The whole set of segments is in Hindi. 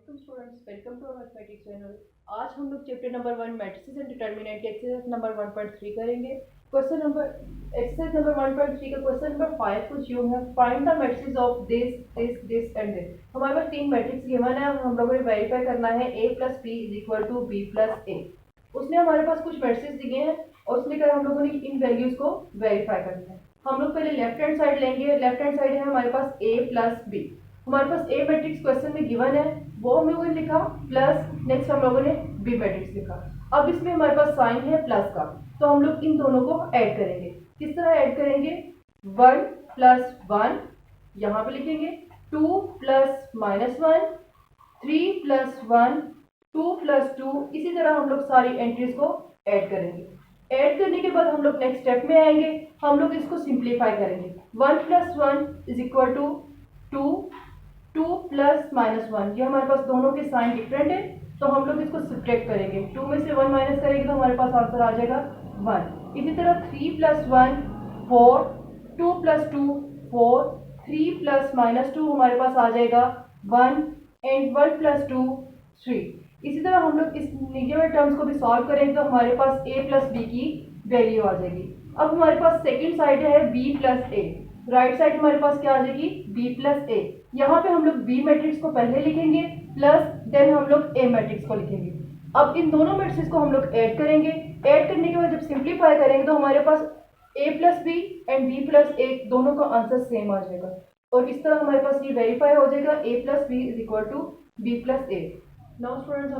वालेकुम students, welcome to mathematics channel. आज हम लोग chapter number 1 matrices and determinant के एक्सरसाइज नंबर 1.3 करेंगे। एक्सरसाइज नंबर 1.3 का क्वेश्चन नंबर 5 कुछ यूं है, find the matrices of this and this. हमारे पास तीन मैट्रिक्स गिवन है, हम लोगों ने वेरीफाई करना है a plus B is equal to B plus A. उसने हमारे पास कुछ मैट्रिसेस दिए हैं और उसने कहा हम लोगों ने इन वैल्यूज को वेरीफाई करना है। हम लोग पहले लेफ्ट हैंड साइड लेंगे। लेफ्ट हैंड साइड है हमारे पास a प्लस बी। हमारे पास ए मैट्रिक्स क्वेश्चन में गिवन है, वो हम लोगों ने लिखा, प्लस नेक्स्ट हम लोगों ने बी मैट्रिक्स लिखा। अब इसमें हमारे पास साइन है प्लस का, तो हम लोग इन दोनों को ऐड करेंगे। किस तरह ऐड करेंगे? 1 प्लस 1 यहाँ पे लिखेंगे, 2 प्लस माइनस 1, 3 प्लस 1, 2 प्लस 2। इसी तरह हम लोग सारी एंट्रीज को ऐड करेंगे। ऐड करने के बाद हम लोग नेक्स्ट स्टेप में आएंगे, हम लोग इसको सिंप्लीफाई करेंगे। 1 plus 1 is equal to 2, 2 plus minus 1, ये हमारे पास दोनों के साइन डिफरेंट है, तो हम लोग इसको सब्ट्रैक्ट करेंगे। 2 में से 1 माइनस करेंगे तो हमारे पास आंसर आ जाएगा 1। इसी तरह 3 प्लस 1 4, 2 प्लस 2 4, 3 प्लस माइनस 2 हमारे पास आ जाएगा 1 एंड 1 प्लस 2 3। इसी तरह हम लोग इस निगेटिव टर्म्स को भी सॉल्व करेंगे तो हमारे पास a प्लस बी की वैल्यू आ जाएगी। अब हमारे पास सेकेंड साइड है b प्लस ए, राइट साइड हमारे पास क्या आ जाएगी? b प्लस ए। यहाँ पे हम लोग b मैट्रिक्स को पहले लिखेंगे, प्लस देन हम लोग a मैट्रिक्स को लिखेंगे। अब इन दोनों मैट्रिक्स को हम लोग ऐड करेंगे। ऐड करने के बाद जब सिंप्लीफाई करेंगे तो हमारे पास a plus B and b plus A दोनों का आंसर सेम आ जाएगा, और इस तरह हमारे पास ये वेरीफाई हो जाएगा a plus B is equal to b plus a. Now students,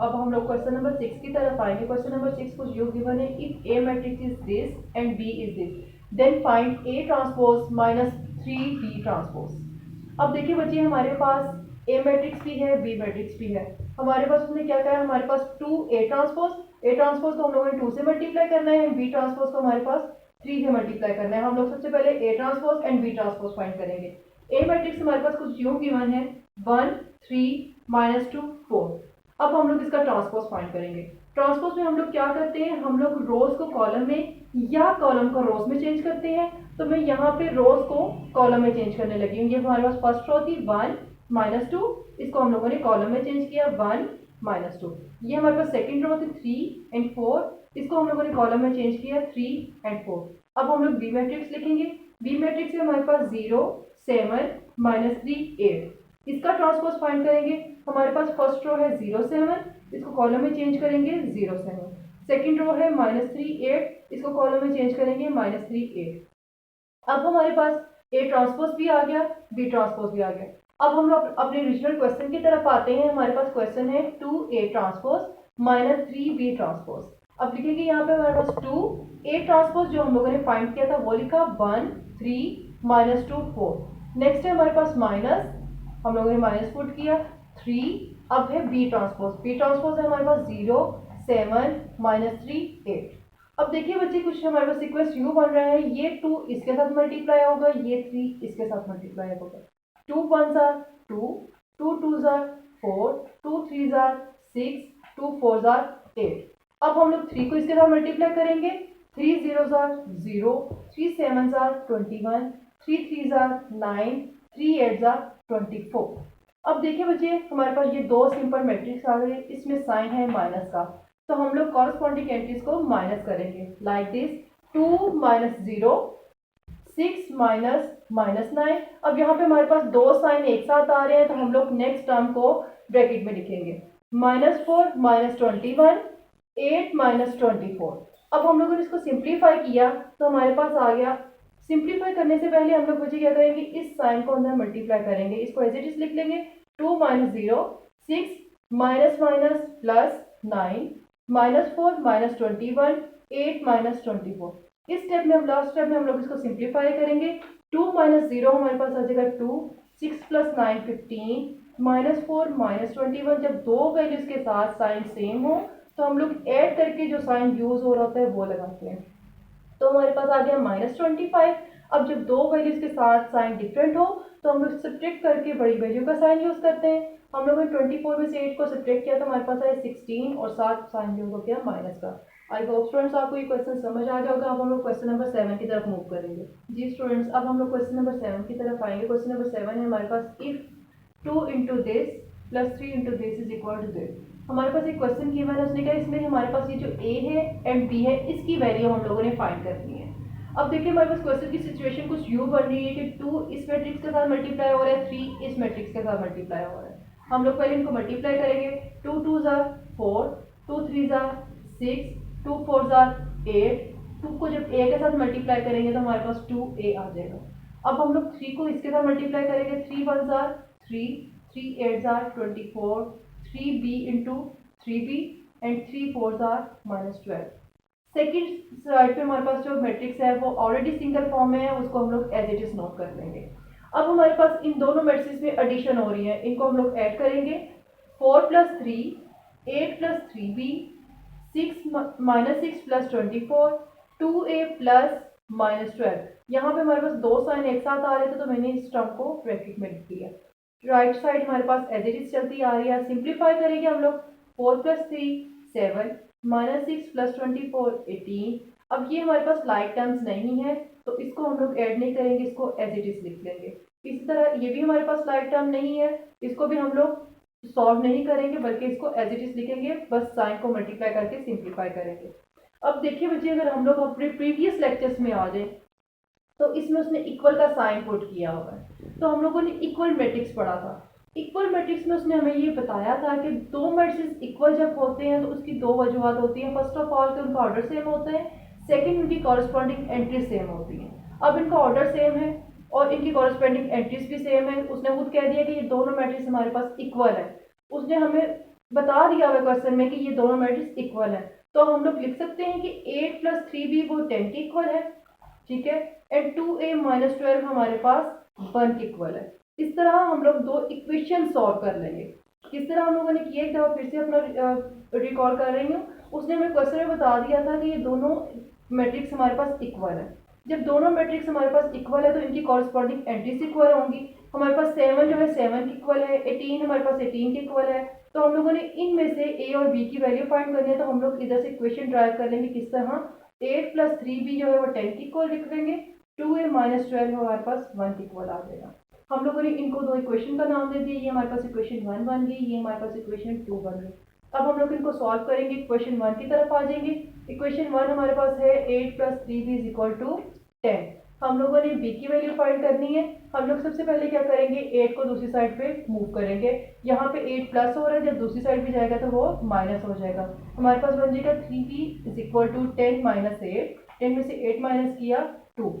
अब हम लोग क्वेश्चन नंबर 6 की तरफ आएंगे। क्वेश्चन नंबर 6 कुछ यूं गिवन है, if a matrix is this and b is this then find a transpose minus 3b transpose. अब देखिए बच्चे, हमारे पास a मैट्रिक्स भी है, b मैट्रिक्स भी है। हमारे पास उसने क्या कहा है, हमारे पास 2a ट्रांसपोज, a ट्रांसपोज को हम लोगों ने 2 से मल्टीप्लाई करना है, b ट्रांसपोज को हमारे पास 3 से मल्टीप्लाई करना है। हम लोग सबसे पहले a transpose and b transpose find करेंगे। a मैट्रिक्स हमारे पास कुछ यूं गिवन है, 1 3 -2 4। अब हम लोग इसका ट्रांसपोज फाइंड करेंगे। ट्रांसपोज में हम लोग क्या करते हैं, हम लोग रोज को कॉलम में या कॉलम को रोज में चेंज करते हैं। तो मैं यहाँ पे रोज को कॉलम में चेंज करने लगी हूँ। ये हमारे पास फर्स्ट रो थी 1 -2, इसको हम लोगों ने कॉलम में चेंज किया 1 -2। ये हमारे पास सेकेंड रो थी 3 एंड 4, इसको हम लोगों ने कॉलम में चेंज किया 3 एंड 4। अब हम लोग बी मैट्रिक्स लिखेंगे। बी मैट्रिक्स में हमारे पास 0 7 -3 8, इसका ट्रांसपोज फाइंड करेंगे। हमारे पास फर्स्ट रो है 0 7, इसको कॉलम में चेंज करेंगे 0 7। सेकंड रो है -3 8, इसको कॉलम में चेंज करेंगे -3 8। अब हमारे पास ए ट्रांसपोज भी आ गया, बी ट्रांसपोज भी आ गया। अब हम लोग अपने ओरिजिनल क्वेश्चन की तरफ आते हैं। हमारे पास क्वेश्चन है 2a transpose minus 3b transpose. अब लिखेंगे यहाँ पे हमारे पास 2a ट्रांसपोज जो हम लोगों ने फाइंड किया था वो लिखा 1 3 -2 4। नेक्स्ट है हमारे पास माइनस, हम लोगों ने माइनस पुट किया 3। अब है बी ट्रांसपोज, बी ट्रांसपोज है हमारे पास 0 7 -3 8। अब देखिए बच्चे, कुछ हमारे पास सीक्वेंस यूं बन रहा है, ये 2 इसके साथ मल्टीप्लाई होगा, ये 3 इसके साथ मल्टीप्लाई होगा। 2 1s are 2, 2 2s are 4, 2 3s are 6, 2 4s are 8। अब हम लोग 3 को इसके साथ मल्टीप्लाई करेंगे, 3 0s are 0, 3 7s are 21, 3 3s are 9, 3 8s are 24। अब देखिए बच्चे, हमारे पास ये दो सिंपल मैट्रिक्स आ गए, इसमें साइन है माइनस का, तो हम लोग कॉरस्पॉन्डिंग एंट्रीज को माइनस करेंगे लाइक दिस 2 -0 6 -9। अब यहाँ पे हमारे पास दो साइन एक साथ आ रहे हैं, तो हम लोग नेक्स्ट टर्म को ब्रैकेट में लिखेंगे -4 -21 8 -24। अब हम लोगों ने इसको सिंप्लीफाई किया तो हमारे पास आ गया। सिंप्लीफाई करने से पहले हम लोग बच्चे क्या करेंगे, इस साइन को अंदर मल्टीप्लाई करेंगे, इसको एज इट इज लिख लेंगे 2 -0 6 माइनस माइनस प्लस 9 -4 -21 8 -24। इस स्टेप में हम लास्ट स्टेप में हम लोग इसको सिंप्लीफाई करेंगे। 2 -0 हमारे पास आ जाएगा 2, 6 + 9 15, -4 -21। जब दो वैल्यूज के साथ साइन सेम हो तो हम लोग ऐड करके जो साइन यूज हो रहा होता है वो लगाते हैं, तो हमारे पास आ गया -25। अब जब दो वैल्यूज के साथ साइन डिफरेंट हो तो हम लोग सब्ट्रैक्ट करके बड़ी वैल्यू का साइन यूज करते हैं। हम लोगों ने 24 में से 8 को सब्ट्रैक्ट किया तो हमारे पास आया 16 और साथ साइन यूज हो गया माइनस का। आई होप स्टूडेंट्स आपको ये क्वेश्चन समझ आ गया होगा। अब हम लोग क्वेश्चन नंबर 7 की तरफ मूव करेंगे। जी स्टूडेंट्स, अब हम लोग क्वेश्चन नंबर 7 की तरफ आएंगे। क्वेश्चन नंबर 7 है हमारे पास, if 2 into this plus 3 into this is equal to this. हमारे पास एक क्वेश्चन गिवन है, उसने कहा इसमें हमारे पास ये जो ए है एंड बी है इसकी वैल्यू हम लोगों ने फाइंड करनी है। अब देखिए हमारे पास क्वेश्चन की सिचुएशन कुछ यूँ बन रही है कि 2 इस मैट्रिक्स के साथ मल्टीप्लाई हो रहा है, 3 इस मैट्रिक्स के साथ मल्टीप्लाई हो रहा है। हम लोग पहले इनको मल्टीप्लाई करेंगे। 2 2 ज़ा 4, 2 3 ज़ा 6, 2 4 ज़ा 8। 2 को जब ए के साथ मल्टीप्लाई करेंगे तो हमारे पास 2a आ जाएगा। अब हम लोग 3 को इसके साथ मल्टीप्लाई करेंगे। 3 1 ज़ा 3, 3 8 ज़ा 24, 3b इंटू 3b एंड 3 4 ज़ा -12। सेकेंड साइड पे हमारे पास जो मैट्रिक्स है वो ऑलरेडी सिंगल फॉर्म में है, उसको हम लोग एज इट इज नोट कर लेंगे। अब हमारे पास इन दोनों मैट्रिक्स में एडिशन हो रही है, इनको हम लोग ऐड करेंगे। 4 + 3, 8 + 3b, 6 -6 + 24, 2a + -12। यहाँ पे हमारे पास दो साइन एक साथ आ रहे थे तो मैंने इस टर्म को ब्रैकेट में लिख दिया। राइट साइड हमारे पास एज इट इज चलती आ रही है। सिंप्लीफाई करेंगे हम लोग। 4 + 3 7, -6 + 24 18। अब ये हमारे पास लाइक टर्म्स नहीं है तो इसको हम लोग ऐड नहीं करेंगे, इसको एज इट इज लिख लेंगे। इसी तरह ये भी हमारे पास लाइक टर्म नहीं है, इसको भी हम लोग सॉल्व नहीं करेंगे बल्कि इसको एज इट इज लिखेंगे, बस साइन को मल्टीप्लाई करके सिंप्लीफाई करेंगे। अब देखिए बच्चे, अगर हम लोग अपने प्रीवियस लेक्चर्स में आ जाए तो इसमें उसने इक्वल का साइन पुट किया हुआ है, तो हम लोगों ने इक्वल मैट्रिक्स पढ़ा था। इक्वल मैट्रिक्स में उसने हमें ये बताया था कि दो मैट्रिक्स इक्वल जब होते हैं तो उसकी दो वजूहत होती हैं। फर्स्ट ऑफ ऑल कि उनका ऑर्डर सेम होता है, सेकंड उनकी कॉरस्पॉन्डिंग एंट्री सेम होती हैं। अब इनका ऑर्डर सेम है और इनकी कॉरस्पॉन्डिंग एंट्रीज भी सेम है। उसने खुद कह दिया कि ये दोनों मैट्रिक्स हमारे पास इक्वल है। उसने हमें बता दिया हुआ क्वेश्चन में कि ये दोनों मैट्रिक्स इक्वल है, तो हम लोग लिख सकते हैं कि 8 + 3b वो 10 के इक्वल है, ठीक है, एंड 2a - 12 हमारे पास 1 के इक्वल है। इस तरह हम लोग दो इक्वेशन सॉल्व कर लेंगे। किस तरह हम लोगों ने किया, एक दफा फिर से अपना रिकॉल कर रही हूँ। उसने हमें क्वेश्चन में बता दिया था कि ये दोनों मैट्रिक्स हमारे पास इक्वल है। जब दोनों मैट्रिक्स हमारे पास इक्वल है तो इनकी कॉरस्पॉन्डिंग एंट्रीज इक्वल होंगी। हमारे पास 7 जो है 7 के इक्वल है, 18 हमारे पास 18 के इक्वल है। तो हम लोगों ने इनमें से ए और बी की वैल्यू फाइंड करनी है, तो हम लोग इधर से इक्वेशन ड्राइव कर लेंगे। किस तरह, 8 + 3b जो है वो 10 के इक्वल लिख लेंगे, 2a - 12 हमारे पास 1 के इक्वल आ जाएगा। हम लोगों ने इनको दो इक्वेशन का नाम दे दिया, ये हमारे पास इक्वेशन 1 बन गई, ये हमारे पास इक्वेशन 2 बन गई। अब हम लोग इनको सॉल्व करेंगे, इक्वेशन 1 की तरफ आ जाएंगे। इक्वेशन 1 हमारे पास है 8 + 3b = 10। हम लोगों ने b की वैल्यू फाइंड करनी है। हम लोग सबसे पहले क्या करेंगे, 8 को दूसरी साइड पे मूव करेंगे। यहाँ पे 8 प्लस हो रहा है, जब दूसरी साइड पे जाएगा तो वो माइनस हो जाएगा। हमारे पास बन जाएगा 3b = 10 - 8। 10 में से 8 माइनस किया 2।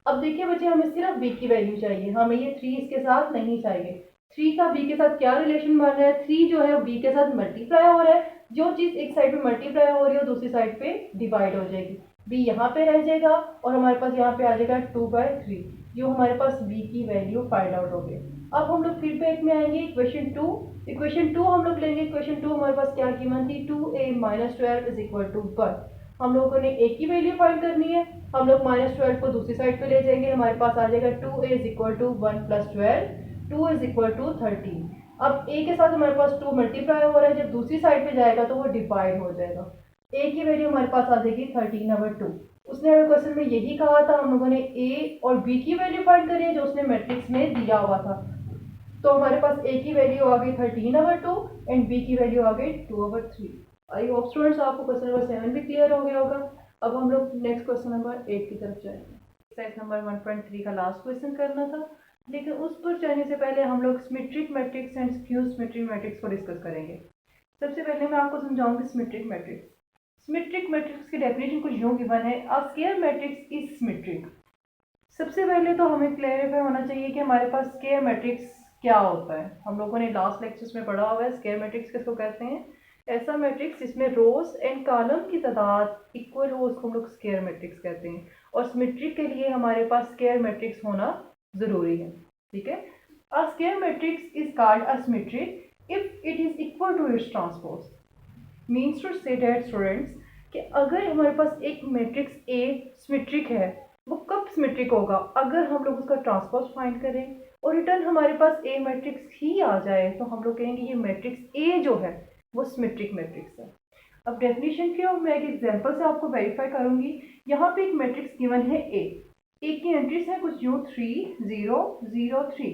अब देखिए बच्चे, हमें सिर्फ b की वैल्यू चाहिए, हमें ये 3 इसके साथ नहीं चाहिए। 3 का b के साथ क्या रिलेशन बन रहा है, 3 जो है वो b के साथ मल्टीप्लाई हो रहा है। जो चीज़ एक साइड पे मल्टीप्लाई हो रही है दूसरी साइड पे डिवाइड हो जाएगी। b यहाँ पे रह जाएगा और हमारे पास यहाँ पे आ जाएगा 2/3, जो हमारे पास b की वैल्यू फाइंड आउट हो गई। अब हम लोग फीडबैक में आएंगे, इक्वेशन 2। इक्वेशन 2 हम लोग लेंगे। इक्वेशन 2 हमारे पास क्या कीमत थी, 2a - 12 = 1। हम लोगों ने a की वैल्यू फाइंड करनी है। हम लोग -12 को दूसरी साइड पे ले जाएंगे, हमारे पास आ जाएगा 2a = 1 + 12, 2 = 13। अब a के साथ हमारे पास 2 मल्टीप्लाई हो रहा है, जब दूसरी साइड पे जाएगा तो वो डिवाइड हो जाएगा। a की वैल्यू हमारे पास आ जाएगी 13/2। उसने हमें क्वेश्चन में यही कहा था, हम लोगों ने a और b की वैल्यू फाइंड करी है जो उसने मैट्रिक्स में दिया हुआ था। तो हमारे पास a की वैल्यू आ गई 13/2 एंड b की वैल्यू आ गई 2/3। आई होप स्टूडेंट्स आपको क्वेश्चन नंबर 7 भी क्लियर हो गया होगा। अब हम लोग नेक्स्ट क्वेश्चन नंबर 8 की तरफ जाएंगे। एक्सरसाइज नंबर 1.3 का लास्ट क्वेश्चन करना था, लेकिन उस पर जाने से पहले हम लोग symmetric matrix and skew symmetric matrix को डिस्कस करेंगे। सबसे पहले मैं आपको समझाऊंगी सिमेट्रिक मैट्रिक्स। सिमेट्रिक मैट्रिक्स की डेफिनेशन कुछ यूँ गिवन है, a square matrix is symmetric. सबसे पहले तो हमें क्लैरिफाई होना चाहिए कि हमारे पास स्क्वायर मैट्रिक्स क्या होता है। हम लोगों ने लास्ट लेक्चर्स में पढ़ा हुआ है स्क्वायर मैट्रिक्स किसको कहते हैं, ऐसा मैट्रिक्स जिसमें रोज एंड कॉलम की तादाद इक्वल हो उसको हम लोग स्क्वायर मैट्रिक्स कहते हैं। और सिमेट्रिक के लिए हमारे पास स्क्वायर मैट्रिक्स होना ज़रूरी है, ठीक है। A square matrix is called a symmetric if it is equal to its transpose. Means to say that students कि अगर हमारे पास एक मैट्रिक्स ए सिमेट्रिक है, वो कब सिमेट्रिक होगा, अगर हम लोग उसका ट्रांसपोज फाइंड करें और रिटर्न हमारे पास ए मैट्रिक्स ही आ जाए तो हम लोग कहेंगे ये मैट्रिक्स ए जो है वो सिमेट्रिक मैट्रिक्स है। अब डेफिनेशन की मैं एक एग्जांपल से आपको वेरीफाई करूंगी। यहाँ पे एक मैट्रिक्स गिवन है ए की एंट्रीज है कुछ यूँ 3 0 0 3।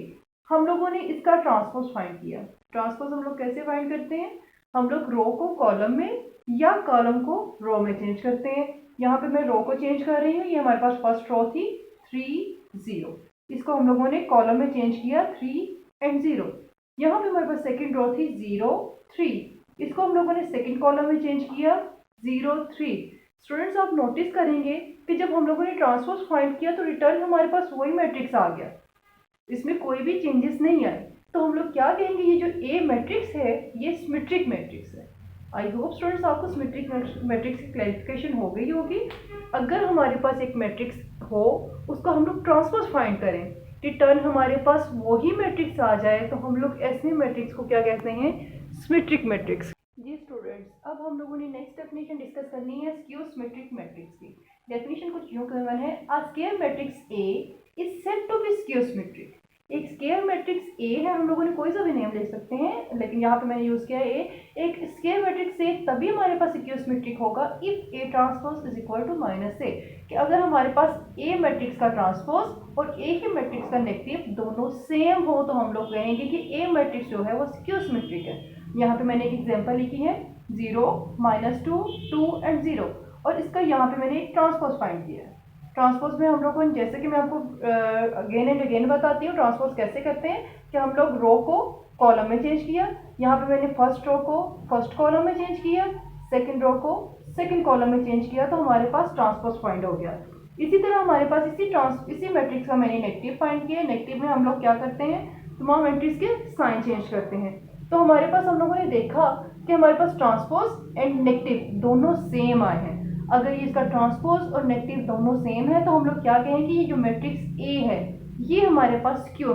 हम लोगों ने इसका ट्रांसपोज फाइंड किया। ट्रांसपोज हम लोग कैसे फाइंड करते हैं? हम लोग रो को कॉलम में या कॉलम को रो में चेंज करते हैं। यहाँ पे मैं रो को चेंज कर रही हूँ। ये हमारे पास फर्स्ट रो थी 3 0, इसको हम लोगों ने कॉलम में चेंज किया 3 and 0। यहाँ पे हमारे पास सेकेंड रो थी 0 3, इसको हम लोगों ने सेकेंड कॉलम में चेंज किया 0 3। स्टूडेंट्स आप नोटिस करेंगे कि जब हम लोगों ने ट्रांसपोज फाइंड किया तो रिटर्न हमारे पास वही मैट्रिक्स आ गया, इसमें कोई भी चेंजेस नहीं आए। तो हम लोग क्या कहेंगे, ये जो ए मैट्रिक्स है ये सिमेट्रिक मैट्रिक्स है। आई होप स्टूडेंट्स आपको सिमेट्रिक मैट्रिक्स की क्लैरिफिकेशन हो गई होगी। अगर हमारे पास एक मैट्रिक्स हो, उसका हम लोग ट्रांसपोज फाइंड करें, रिटर्न हमारे पास वही मैट्रिक्स आ जाए, तो हम लोग ऐसे मैट्रिक्स को क्या कहते हैं? Symmetric matrix. जी स्टूडेंट्स, अब हम लोगों ने नेक्स्ट डेफिनेशन डिस्कस करनी है स्क्यू सिमेट्रिक मैट्रिक्स की। डेफिनेशन कुछ यूँ कहना है, a square matrix A is said to be skew symmetric. एक स्क्वायर मैट्रिक्स ए है, हम लोगों ने कोई सा भी नेम ले सकते हैं, लेकिन यहाँ पे मैंने यूज़ किया है ए। एक स्क्वायर मैट्रिक्स ए तभी हमारे पास स्क्यू सिमेट्रिक होगा if A transpose is equal to minus A, कि अगर हमारे पास ए मैट्रिक्स का ट्रांसपोज और ए के मैट्रिक्स का नेगेटिव दोनों सेम हो तो हम लोग कहेंगे कि ए मैट्रिक्स जो है वो स्क्यू सिमेट्रिक है। यहाँ पे मैंने एक एग्जांपल लिखी है 0 -2 2 and 0, और इसका यहाँ पे मैंने एक ट्रांसपोज फाइंड किया है। ट्रांसपोज में हम लोग को, जैसे कि मैं आपको अगेन एंड अगेन बताती हूँ ट्रांसपोज कैसे करते हैं, कि हम लोग रो को कॉलम में चेंज किया। यहाँ पे मैंने फर्स्ट रो को फर्स्ट कॉलम में चेंज किया, सेकंड रो को सेकंड कॉलम में चेंज किया, तो हमारे पास ट्रांसपोज फाइंड हो गया। इसी तरह हमारे पास इसी मैट्रिक्स का मैंने नेगेटिव फाइंड किया। नेगेटिव में हम लोग क्या करते हैं, तमाम मैट्रिक्स के साइन चेंज करते हैं। तो हमारे पास हम लोगों ने देखा कि हमारे पास ट्रांसपोज एंड नेगेटिव दोनों सेम आए हैं। अगर ये इसका ट्रांसपोज और नेगेटिव दोनों सेम है तो हम लोग क्या कहेंगे, ये जो मैट्रिक्स ए है ये हमारे पास स्क्यू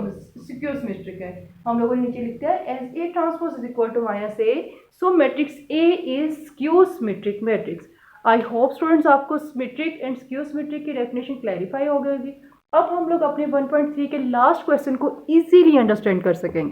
सिमेट्रिक है। हम लोगों ने नीचे लिखा है as A transpose is equal to minus A, so matrix A is skew symmetric matrix. I hope students आपको सिमेट्रिक एंड स्क्यू सिमेट्रिक की डेफिनेशन क्लैरिफाई हो गई होगी। अब हम लोग अपने 1.3 के लास्ट क्वेश्चन को इजीली अंडरस्टैंड कर सकेंगे।